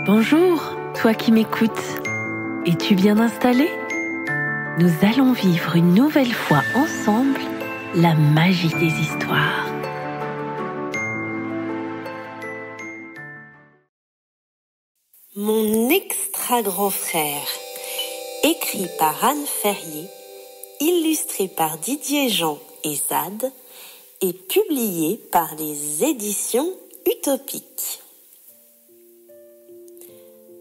Bonjour, toi qui m'écoutes. Es-tu bien installé? Nous allons vivre une nouvelle fois ensemble la magie des histoires. Mon extra grand frère, écrit par Anne Ferrier, illustré par Didier Jean et Zad, et publié par les éditions Utopiques.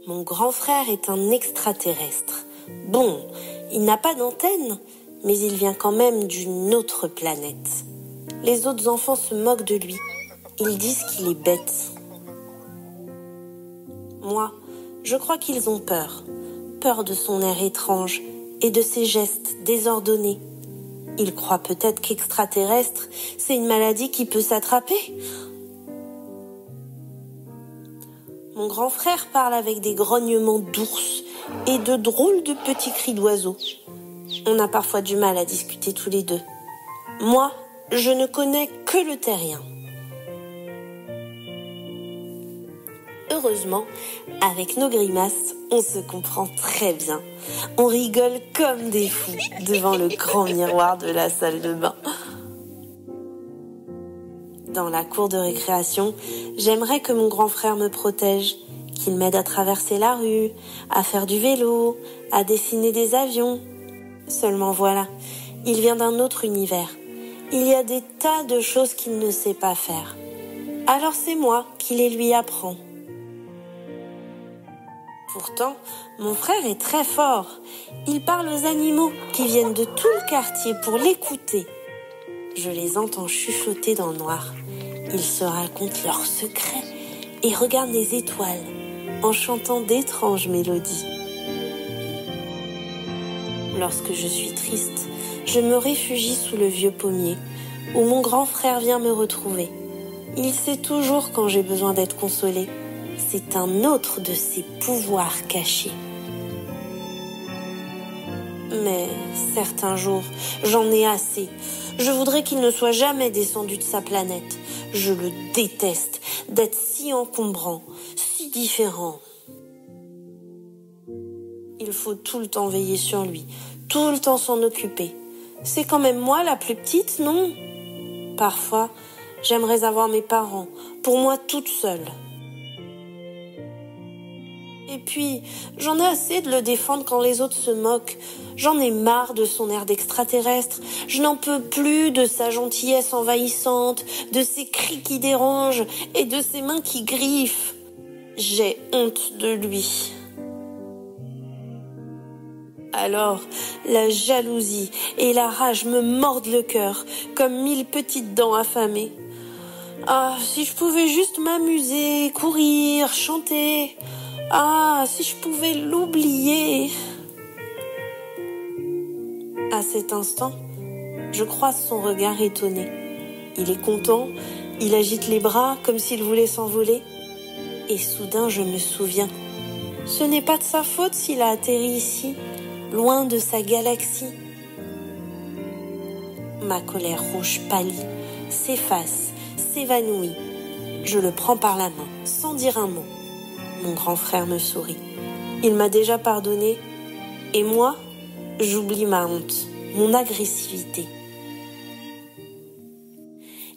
Mon grand frère est un extraterrestre. Bon, il n'a pas d'antenne, mais il vient quand même d'une autre planète. Les autres enfants se moquent de lui. Ils disent qu'il est bête. Moi, je crois qu'ils ont peur. Peur de son air étrange et de ses gestes désordonnés. Ils croient peut-être qu'extraterrestre, c'est une maladie qui peut s'attraper. Mon grand frère parle avec des grognements d'ours et de drôles de petits cris d'oiseaux. On a parfois du mal à discuter tous les deux. Moi, je ne connais que le terrien. Heureusement, avec nos grimaces, on se comprend très bien. On rigole comme des fous devant le grand miroir de la salle de bain. Dans la cour de récréation, j'aimerais que mon grand frère me protège, qu'il m'aide à traverser la rue, à faire du vélo, à dessiner des avions. Seulement voilà, il vient d'un autre univers. Il y a des tas de choses qu'il ne sait pas faire. Alors c'est moi qui les lui apprends. Pourtant, mon frère est très fort. Il parle aux animaux qui viennent de tout le quartier pour l'écouter. Je les entends chuchoter dans le noir. Ils se racontent leurs secrets et regardent les étoiles en chantant d'étranges mélodies. Lorsque je suis triste, je me réfugie sous le vieux pommier où mon grand frère vient me retrouver. Il sait toujours quand j'ai besoin d'être consolée. C'est un autre de ses pouvoirs cachés. Mais certains jours, j'en ai assez. Je voudrais qu'il ne soit jamais descendu de sa planète. Je le déteste d'être si encombrant, si différent. Il faut tout le temps veiller sur lui, tout le temps s'en occuper. C'est quand même moi la plus petite, non? Parfois, j'aimerais avoir mes parents, pour moi toute seule. Et puis, j'en ai assez de le défendre quand les autres se moquent. J'en ai marre de son air d'extraterrestre. Je n'en peux plus de sa gentillesse envahissante, de ses cris qui dérangent et de ses mains qui griffent. J'ai honte de lui. Alors, la jalousie et la rage me mordent le cœur comme 1000 petites dents affamées. Ah, si je pouvais juste m'amuser, courir, chanter... Ah, si je pouvais l'oublier. À cet instant, je croise son regard étonné. Il est content, il agite les bras comme s'il voulait s'envoler. Et soudain, je me souviens. Ce n'est pas de sa faute s'il a atterri ici, loin de sa galaxie. Ma colère rouge pâlit, s'efface, s'évanouit. Je le prends par la main, sans dire un mot. Mon grand frère me sourit. Il m'a déjà pardonné. Et moi, j'oublie ma honte, mon agressivité.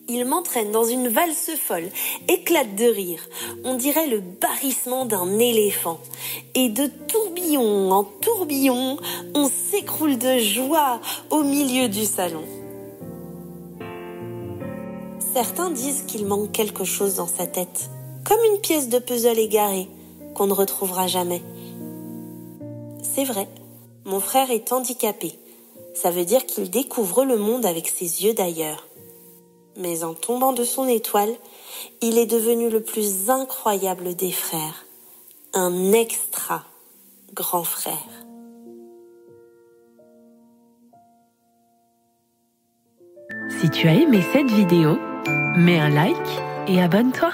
Il m'entraîne dans une valse folle, éclate de rire. On dirait le barrissement d'un éléphant. Et de tourbillon en tourbillon, on s'écroule de joie au milieu du salon. Certains disent qu'il manque quelque chose dans sa tête. Comme une pièce de puzzle égarée, qu'on ne retrouvera jamais. C'est vrai, mon frère est handicapé. Ça veut dire qu'il découvre le monde avec ses yeux d'ailleurs. Mais en tombant de son étoile, il est devenu le plus incroyable des frères. Un extra grand frère. Si tu as aimé cette vidéo, mets un like et abonne-toi.